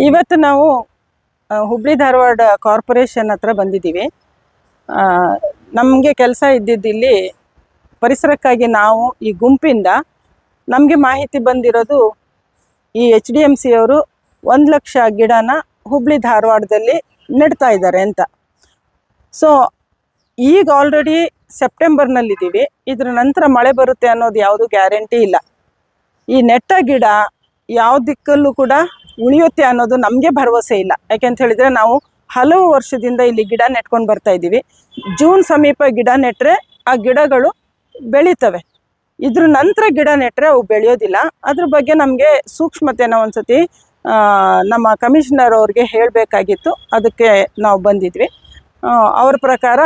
ಇವತ್ತು ನಾವು ಹುಬ್ಳಿ ಧಾರವಾಡ ಕಾರ್ಪೊರೇಷನ್ ಹತ್ರ ಬಂದಿದ್ದೀವಿ. ನಮಗೆ ಕೆಲಸ ಇದ್ದಿದ್ದಿಲ್ಲಿ ಪರಿಸರಕ್ಕಾಗಿ ನಾವು ಈ ಗುಂಪಿಂದ ನಮಗೆ ಮಾಹಿತಿ ಬಂದಿರೋದು ಈ HDMC ಅವರು 1,00,000 ಗಿಡನ ಹುಬ್ಳಿ ಧಾರವಾಡದಲ್ಲಿ ನೆಡ್ತಾ ಇದ್ದಾರೆ ಅಂತ. ಸೊ ಈಗ ಆಲ್ರೆಡಿ ಸೆಪ್ಟೆಂಬರ್ನಲ್ಲಿದ್ದೀವಿ. ಇದರ ನಂತರ ಮಳೆ ಬರುತ್ತೆ ಅನ್ನೋದು ಯಾವುದು ಗ್ಯಾರಂಟಿ ಇಲ್ಲ. ಈ ನೆಟ್ಟ ಗಿಡ ಯಾವ ದಿಕ್ಕಲ್ಲೂ ಕೂಡ ಉಳಿಯುತ್ತೆ ಅನ್ನೋದು ನಮಗೆ ಭರವಸೆ ಇಲ್ಲ. ಯಾಕೆಂತ ಹೇಳಿದರೆ ನಾವು ಹಲವು ವರ್ಷದಿಂದ ಇಲ್ಲಿ ಗಿಡ ನೆಟ್ಕೊಂಡು ಬರ್ತಾ ಇದ್ದೀವಿ. ಜೂನ್ ಸಮೀಪ ಗಿಡ ನೆಟ್ಟರೆ ಆ ಗಿಡಗಳು ಬೆಳೀತವೆ. ಇದ್ರ ನಂತರ ಗಿಡ ನೆಟ್ಟರೆ ಅವು ಬೆಳೆಯೋದಿಲ್ಲ. ಅದ್ರ ಬಗ್ಗೆ ನಮಗೆ ಸೂಕ್ಷ್ಮತೆನ ಒಂದ್ಸತಿ ನಮ್ಮ ಕಮಿಷನರ್ ಅವ್ರಿಗೆ ಹೇಳಬೇಕಾಗಿತ್ತು. ಅದಕ್ಕೆ ನಾವು ಬಂದಿದ್ವಿ. ಅವ್ರ ಪ್ರಕಾರ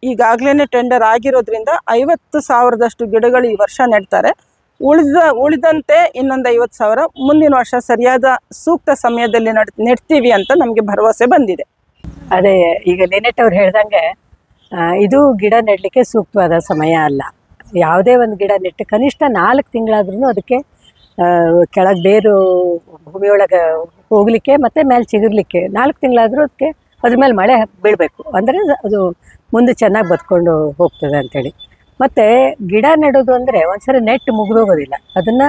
ಈಗಾಗಲೇ ಟೆಂಡರ್ ಆಗಿರೋದ್ರಿಂದ 50,000ದಷ್ಟು ಗಿಡಗಳು ಈ ವರ್ಷ ನೆಡ್ತಾರೆ. ಉಳಿದಂತೆ ಇನ್ನೊಂದು 50,000 ಮುಂದಿನ ವರ್ಷ ಸರಿಯಾದ ಸೂಕ್ತ ಸಮಯದಲ್ಲಿ ನೆಡ್ತೀವಿ ಅಂತ ನಮಗೆ ಭರವಸೆ ಬಂದಿದೆ. ಅದೇ ಈಗ ಲಿನೆಟ್ ಅವ್ರು ಹೇಳ್ದಂಗೆ ಇದು ಗಿಡ ನೆಡಲಿಕ್ಕೆ ಸೂಕ್ತವಾದ ಸಮಯ ಅಲ್ಲ. ಯಾವುದೇ ಒಂದು ಗಿಡ ನೆಟ್ಟು ಕನಿಷ್ಠ 4 ತಿಂಗಳಾದ್ರೂ ಅದಕ್ಕೆ ಕೆಳಗೆ ಬೇರು ಭೂಮಿಯೊಳಗೆ ಹೋಗಲಿಕ್ಕೆ ಮತ್ತು ಮೇಲೆ ಚಿಗುರ್ಲಿಕ್ಕೆ 4 ತಿಂಗಳಾದರೂ ಅದಕ್ಕೆ ಅದ್ರ ಮೇಲೆ ಮಳೆ ಬೀಳಬೇಕು. ಅಂದರೆ ಅದು ಮುಂದೆ ಚೆನ್ನಾಗಿ ಬದುಕೊಂಡು ಹೋಗ್ತದೆ ಅಂಥೇಳಿ. ಮತ್ತು ಗಿಡ ನೆಡೋದು ಅಂದರೆ ಒಂದ್ಸರಿ ನೆಟ್ಟು ಮುಗಿದೋಗೋದಿಲ್ಲ. ಅದನ್ನು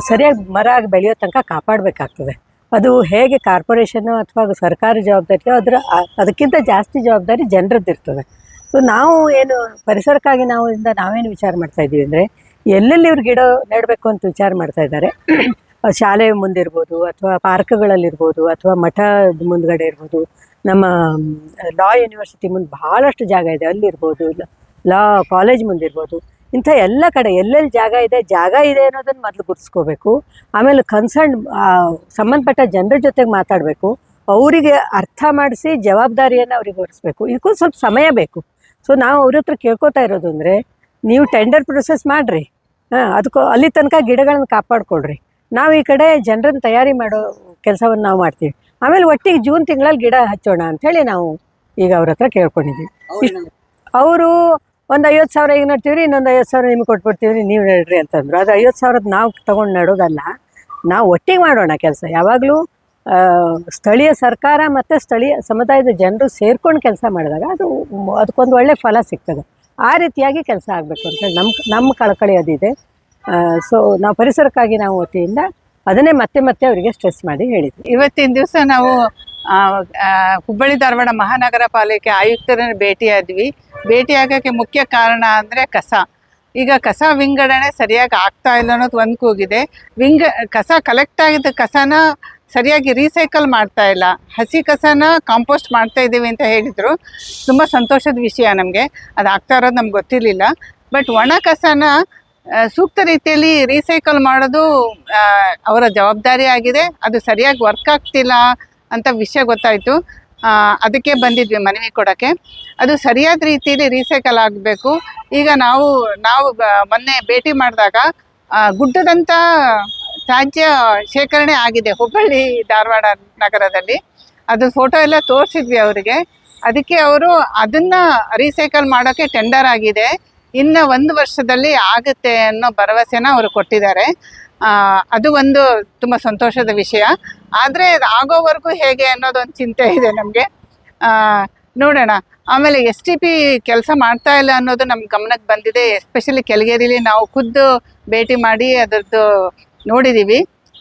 ಸರಿಯಾಗಿ ಮರ ಆಗಿ ಬೆಳೆಯೋ ತನಕ ಕಾಪಾಡಬೇಕಾಗ್ತದೆ. ಅದು ಹೇಗೆ ಕಾರ್ಪೊರೇಷನ್ನು ಅಥವಾ ಸರ್ಕಾರಿ ಜವಾಬ್ದಾರಿಯೋ ಅದಕ್ಕಿಂತ ಜಾಸ್ತಿ ಜವಾಬ್ದಾರಿ ಜನರದ್ದಿರ್ತದೆ. ಸೊ ನಾವು ಏನು ಪರಿಸರಕ್ಕಾಗಿ ನಾವೇನು ವಿಚಾರ ಮಾಡ್ತಾಯಿದ್ದೀವಿ ಅಂದರೆ ಎಲ್ಲೆಲ್ಲಿ ಇವ್ರು ಗಿಡ ನೆಡಬೇಕು ಅಂತ ವಿಚಾರ ಮಾಡ್ತಾಯಿದ್ದಾರೆ. ಶಾಲೆ ಮುಂದಿರ್ಬೋದು ಅಥವಾ ಪಾರ್ಕ್ಗಳಲ್ಲಿರ್ಬೋದು ಅಥವಾ ಮಠದ ಮುಂದ್ಗಡೆ ಇರ್ಬೋದು, ನಮ್ಮ ಲಾ ಯೂನಿವರ್ಸಿಟಿ ಮುಂದೆ ಭಾಳಷ್ಟು ಜಾಗ ಇದೆ, ಅಲ್ಲಿರ್ಬೋದು, ಲಾ ಕಾಲೇಜ್ ಮುಂದಿರ್ಬೋದು. ಇಂಥ ಎಲ್ಲ ಕಡೆ ಎಲ್ಲೆಲ್ಲಿ ಜಾಗ ಇದೆ ಅನ್ನೋದನ್ನು ಮೊದಲು ಗುರುತಿಸ್ಕೋಬೇಕು. ಆಮೇಲೆ ಸಂಬಂಧಪಟ್ಟ ಜನರ ಜೊತೆಗೆ ಮಾತಾಡಬೇಕು. ಅವರಿಗೆ ಅರ್ಥ ಮಾಡಿಸಿ ಜವಾಬ್ದಾರಿಯನ್ನು ಅವ್ರಿಗೆ ಹೊರಿಸ್ಬೇಕು. ಇದಕ್ಕೂ ಸ್ವಲ್ಪ ಸಮಯ ಬೇಕು. ಸೊ ನಾವು ಅವ್ರ ಹತ್ರ ಕೇಳ್ಕೊತಾ ಇರೋದು ಅಂದರೆ ನೀವು ಟೆಂಡರ್ ಪ್ರೊಸೆಸ್ ಮಾಡಿರಿ, ಅದಕ್ಕೂ ಅಲ್ಲಿ ತನಕ ಗಿಡಗಳನ್ನ ಕಾಪಾಡ್ಕೊಳ್ರಿ. ನಾವು ಈ ಕಡೆ ಜನರನ್ನು ತಯಾರಿ ಮಾಡೋ ಕೆಲಸವನ್ನು ನಾವು ಮಾಡ್ತೀವಿ. ಆಮೇಲೆ ಒಟ್ಟಿಗೆ ಜೂನ್ ತಿಂಗಳಲ್ಲಿ ಗಿಡ ಹಚ್ಚೋಣ ಅಂಥೇಳಿ ನಾವು ಈಗ ಅವ್ರ ಹತ್ರ ಕೇಳ್ಕೊಂಡಿದ್ದೀವಿ. ಅವರು ಒಂದು 50,000 ಈಗ ನಡ್ತೀವ್ರಿ, ಇನ್ನೊಂದು 50,000 ನಿಮ್ಗೆ ಕೊಟ್ಬಿಡ್ತೀವ್ರಿ, ನೀವು ನೆಡ್ರಿ ಅಂತಂದ್ರು. ಅದು 50,000 ನಾವು ತೊಗೊಂಡು ನೆಡೋದಲ್ಲ, ನಾವು ಒಟ್ಟಿಗೆ ಮಾಡೋಣ ಕೆಲಸ. ಯಾವಾಗಲೂ ಸ್ಥಳೀಯ ಸರ್ಕಾರ ಮತ್ತು ಸ್ಥಳೀಯ ಸಮುದಾಯದ ಜನರು ಸೇರ್ಕೊಂಡು ಕೆಲಸ ಮಾಡಿದಾಗ ಅದಕ್ಕೊಂದು ಒಳ್ಳೆ ಫಲ ಸಿಗ್ತದೆ. ಆ ರೀತಿಯಾಗಿ ಕೆಲಸ ಆಗಬೇಕು ಅಂತೇಳಿ ನಮ್ಮ ಕಳಕಳಿ ಅದಿದೆ. ಸೊ ನಾವು ಪರಿಸರಕ್ಕಾಗಿ ನಾವು ವತಿಯಿಂದ ಅದನ್ನೇ ಮತ್ತೆ ಅವರಿಗೆ ಸ್ಟ್ರೆಸ್ ಮಾಡಿ ಹೇಳಿದ್ವಿ. ಇವತ್ತಿನ ದಿವಸ ನಾವು ಹುಬ್ಬಳ್ಳಿ ಧಾರವಾಡ ಮಹಾನಗರ ಪಾಲಿಕೆ ಆಯುಕ್ತರನ್ನು ಭೇಟಿಯಾಗೋಕ್ಕೆ ಮುಖ್ಯ ಕಾರಣ ಅಂದರೆ ಈಗ ಕಸ ವಿಂಗಡಣೆ ಸರಿಯಾಗಿ ಆಗ್ತಾ ಇಲ್ಲ ಅನ್ನೋದು ಒಂದು ಕೂಗಿದೆ. ಕಸ ಕಲೆಕ್ಟ್ ಆಗಿದ್ದ ಕಸನ ಸರಿಯಾಗಿ ರೀಸೈಕಲ್ ಮಾಡ್ತಾ ಇಲ್ಲ, ಹಸಿ ಕಸನ ಕಾಂಪೋಸ್ಟ್ ಮಾಡ್ತಾ ಇದ್ದೀವಿ ಅಂತ ಹೇಳಿದರು. ತುಂಬ ಸಂತೋಷದ ವಿಷಯ ನಮಗೆ. ಅದು ಆಗ್ತಾ ಇರೋದು ನಮ್ಗೆ ಗೊತ್ತಿರಲಿಲ್ಲ. ಬಟ್ ಒಣ ಕಸನ ಸೂಕ್ತ ರೀತಿಯಲ್ಲಿ ರೀಸೈಕಲ್ ಮಾಡೋದು ಅವರ ಜವಾಬ್ದಾರಿ ಆಗಿದೆ. ಅದು ಸರಿಯಾಗಿ ವರ್ಕ್ ಆಗ್ತಿಲ್ಲ ಅಂತ ವಿಷಯ ಗೊತ್ತಾಯಿತು. ಅದಕ್ಕೆ ಬಂದಿದ್ವಿ ಮನವಿ ಕೊಡೋಕ್ಕೆ. ಅದು ಸರಿಯಾದ ರೀತಿಯಲ್ಲಿ ರೀಸೈಕಲ್ ಆಗಬೇಕು. ಈಗ ನಾವು ಮೊನ್ನೆ ಭೇಟಿ ಮಾಡಿದಾಗ ಗುಡ್ಡದಂಥ ತ್ಯಾಜ್ಯ ಶೇಖರಣೆ ಆಗಿದೆ ಹುಬ್ಬಳ್ಳಿ ಧಾರವಾಡ ನಗರದಲ್ಲಿ. ಅದು ಫೋಟೋ ಎಲ್ಲ ತೋರಿಸಿದ್ವಿ ಅವರಿಗೆ. ಅದಕ್ಕೆ ಅವರು ಅದನ್ನು ರೀಸೈಕಲ್ ಮಾಡೋಕ್ಕೆ ಟೆಂಡರ್ ಆಗಿದೆ, ಇನ್ನು 1 ವರ್ಷದಲ್ಲಿ ಆಗುತ್ತೆ ಅನ್ನೋ ಭರವಸೆನ ಅವರು ಕೊಟ್ಟಿದ್ದಾರೆ. ಅದು ಒಂದು ತುಂಬ ಸಂತೋಷದ ವಿಷಯ. ಆದರೆ ಅದು ಆಗೋವರೆಗೂ ಹೇಗೆ ಅನ್ನೋದೊಂದು ಚಿಂತೆ ಇದೆ ನಮಗೆ. ನೋಡೋಣ. ಆಮೇಲೆ STP ಕೆಲಸ ಮಾಡ್ತಾ ಇಲ್ಲ ಅನ್ನೋದು ನಮ್ಮ ಗಮನಕ್ಕೆ ಬಂದಿದೆ. ಎಸ್ಪೆಷಲಿ ಕೆಳಗೇರಿಲಿ ನಾವು ಖುದ್ದು ಭೇಟಿ ಮಾಡಿ ಅದರದ್ದು ನೋಡಿದ್ದೀವಿ.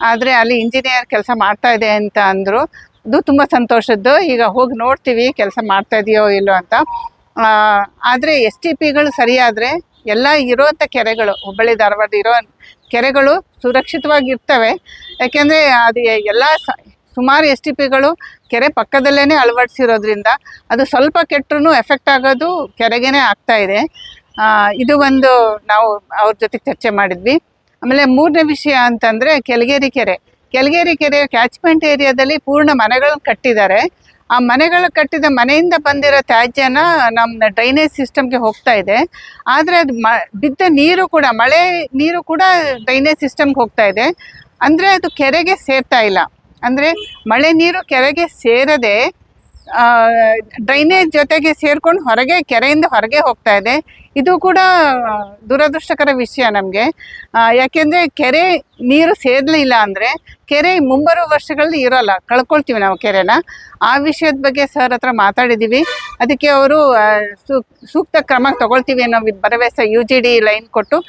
ಆದರೆ ಅಲ್ಲಿ ಇಂಜಿನಿಯರ್ ಕೆಲಸ ಮಾಡ್ತಾ ಇದೆ ಅಂತ ಅಂದರು. ಅದು ತುಂಬ ಸಂತೋಷದ್ದು. ಈಗ ಹೋಗಿ ನೋಡ್ತೀವಿ ಕೆಲಸ ಮಾಡ್ತಾ ಇದೆಯೋ ಇಲ್ಲೋ ಅಂತ. ಆದರೆ STPಗಳು ಸರಿಯಾದರೆ ಎಲ್ಲ ಇರೋವಂಥ ಕೆರೆಗಳು, ಹುಬ್ಬಳ್ಳಿ ಧಾರವಾಡ ಇರೋ ಕೆರೆಗಳು ಸುರಕ್ಷಿತವಾಗಿರ್ತವೆ. ಯಾಕೆಂದರೆ ಅದು ಎಲ್ಲ ಸುಮಾರು STPಗಳು ಕೆರೆ ಪಕ್ಕದಲ್ಲೇ ಅಳವಡಿಸಿರೋದ್ರಿಂದ ಅದು ಸ್ವಲ್ಪ ಕೆಟ್ಟರೂ ಎಫೆಕ್ಟ್ ಆಗೋದು ಕೆರೆಗೇ ಆಗ್ತಾ ಇದೆ. ಇದು ಒಂದು ನಾವು ಅವ್ರ ಜೊತೆಗೆ ಚರ್ಚೆ ಮಾಡಿದ್ವಿ. ಆಮೇಲೆ 3ನೇ ವಿಷಯ ಅಂತಂದರೆ ಕೆಳಗೇರಿ ಕೆರೆ ಕ್ಯಾಚ್ಮೆಂಟ್ ಏರಿಯಾದಲ್ಲಿ ಪೂರ್ಣ ಮನೆಗಳನ್ನು ಕಟ್ಟಿದ್ದಾರೆ. ಆ ಮನೆಗಳು ಕಟ್ಟಿದ ಮನೆಯಿಂದ ಬಂದಿರೋ ತ್ಯಾಜ್ಯನ ನಮ್ಮ ಡ್ರೈನೇಜ್ ಸಿಸ್ಟಮ್ಗೆ ಹೋಗ್ತಾ ಇದೆ. ಆದರೆ ಅದು ಬಿದ್ದ ನೀರು ಕೂಡ, ಮಳೆ ನೀರು ಕೂಡ ಡ್ರೈನೇಜ್ ಸಿಸ್ಟಮ್ಗೆ ಹೋಗ್ತಾ ಇದೆ. ಅಂದರೆ ಅದು ಕೆರೆಗೆ ಸೇರ್ತಾ ಇಲ್ಲ. ಅಂದರೆ ಮಳೆ ನೀರು ಕೆರೆಗೆ ಸೇರದೆ ಡ್ರೈನೇಜ್ ಜೊತೆಗೆ ಸೇರ್ಕೊಂಡು ಹೊರಗೆ ಕೆರೆಯಿಂದ ಹೊರಗೆ ಹೋಗ್ತಾ ಇದೆ. ಇದು ಕೂಡ ದುರದೃಷ್ಟಕರ ವಿಷಯ ನಮಗೆ. ಯಾಕೆಂದರೆ ಕೆರೆ ನೀರು ಸೇರಲಿಲ್ಲ ಅಂದರೆ ಕೆರೆ ಮುಂಬರುವ ವರ್ಷಗಳಲ್ಲಿ ಇರೋಲ್ಲ, ಕಳ್ಕೊಳ್ತೀವಿ ನಾವು ಕೆರೆನ. ಆ ವಿಷಯದ ಬಗ್ಗೆ ಸರ್ ಹತ್ರ ಮಾತಾಡಿದ್ದೀವಿ. ಅದಕ್ಕೆ ಅವರು ಸೂಕ್ತ ಕ್ರಮ ತಗೊಳ್ತೀವಿ ಅನ್ನೋ ಭರವಸೆ UGD ಲೈನ್ ಕೊಟ್ಟು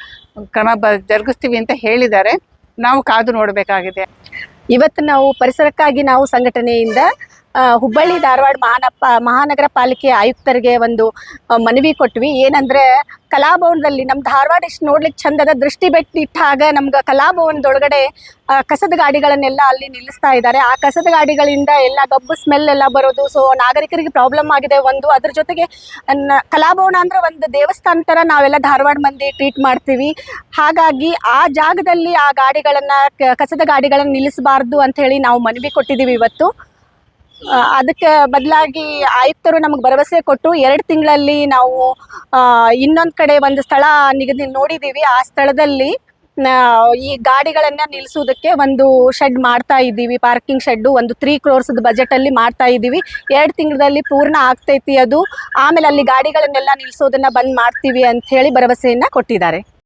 ಕ್ರಮ ಜರುಗಿಸ್ತೀವಿ ಅಂತ ಹೇಳಿದ್ದಾರೆ. ನಾವು ಕಾದು ನೋಡಬೇಕಾಗಿದೆ. ಇವತ್ತು ನಾವು ಪರಿಸರಕ್ಕಾಗಿ ನಾವು ಸಂಘಟನೆಯಿಂದ ಹುಬ್ಬಳ್ಳಿ ಧಾರವಾಡ ಮಹಾನಗರ ಪಾಲಿಕೆ ಆಯುಕ್ತರಿಗೆ ಒಂದು ಮನವಿ ಕೊಟ್ವಿ. ಏನಂದ್ರೆ ಕಲಾಭವನದಲ್ಲಿ ನಮ್ಮ ಧಾರವಾಡ ಇಷ್ಟು ನೋಡ್ಲಿಕ್ಕೆ ಚಂದದ ದೃಷ್ಟಿ ಇಟ್ಟಾಗ ನಮ್ಗೆ ಕಲಾಭವನದೊಳಗಡೆ ಕಸದ ಗಾಡಿಗಳನ್ನೆಲ್ಲ ಅಲ್ಲಿ ನಿಲ್ಲಿಸ್ತಾ ಇದ್ದಾರೆ. ಆ ಕಸದ ಗಾಡಿಗಳಿಂದ ಎಲ್ಲ ಗಬ್ಬು ಸ್ಮೆಲ್ ಎಲ್ಲ ಬರೋದು. ಸೊ ನಾಗರಿಕರಿಗೆ ಪ್ರಾಬ್ಲಮ್ ಆಗಿದೆ. ಒಂದು ಅದ್ರ ಜೊತೆಗೆ ಕಲಾಭವನ ಅಂದ್ರೆ ಒಂದು ದೇವಸ್ಥಾನ ಥರ ನಾವೆಲ್ಲ ಧಾರವಾಡ ಮಂದಿ ಟ್ರೀಟ್ ಮಾಡ್ತೀವಿ. ಹಾಗಾಗಿ ಆ ಜಾಗದಲ್ಲಿ ಆ ಗಾಡಿಗಳನ್ನ ಕಸದ ಗಾಡಿಗಳನ್ನ ನಿಲ್ಲಿಸಬಾರ್ದು ಅಂತ ಹೇಳಿ ನಾವು ಮನವಿ ಕೊಟ್ಟಿದ್ದೀವಿ ಇವತ್ತು. ಅದಕ್ಕೆ ಬದಲಾಗಿ ಆಯುಕ್ತರು ನಮಗೆ ಭರವಸೆ ಕೊಟ್ಟು 2 ತಿಂಗಳಲ್ಲಿ ನಾವು ಇನ್ನೊಂದು ಕಡೆ ಒಂದು ಸ್ಥಳ ನಿಗದಿ ನೋಡಿದ್ದೀವಿ. ಆ ಸ್ಥಳದಲ್ಲಿ ಈ ಗಾಡಿಗಳನ್ನ ನಿಲ್ಲಿಸೋದಕ್ಕೆ ಒಂದು ಶೆಡ್ ಮಾಡ್ತಾ ಇದ್ದೀವಿ, ಪಾರ್ಕಿಂಗ್ ಶೆಡ್ಡು. ಒಂದು 3 crores ಬಜೆಟಲ್ಲಿ ಮಾಡ್ತಾ ಇದ್ದೀವಿ. 2 ತಿಂಗಳಲ್ಲಿ ಪೂರ್ಣ ಆಗ್ತೈತಿ ಅದು. ಆಮೇಲೆ ಅಲ್ಲಿ ಗಾಡಿಗಳನ್ನೆಲ್ಲ ನಿಲ್ಲಿಸೋದನ್ನ ಬಂದ್ ಮಾಡ್ತೀವಿ ಅಂತ ಹೇಳಿ ಭರವಸೆಯನ್ನ ಕೊಟ್ಟಿದ್ದಾರೆ.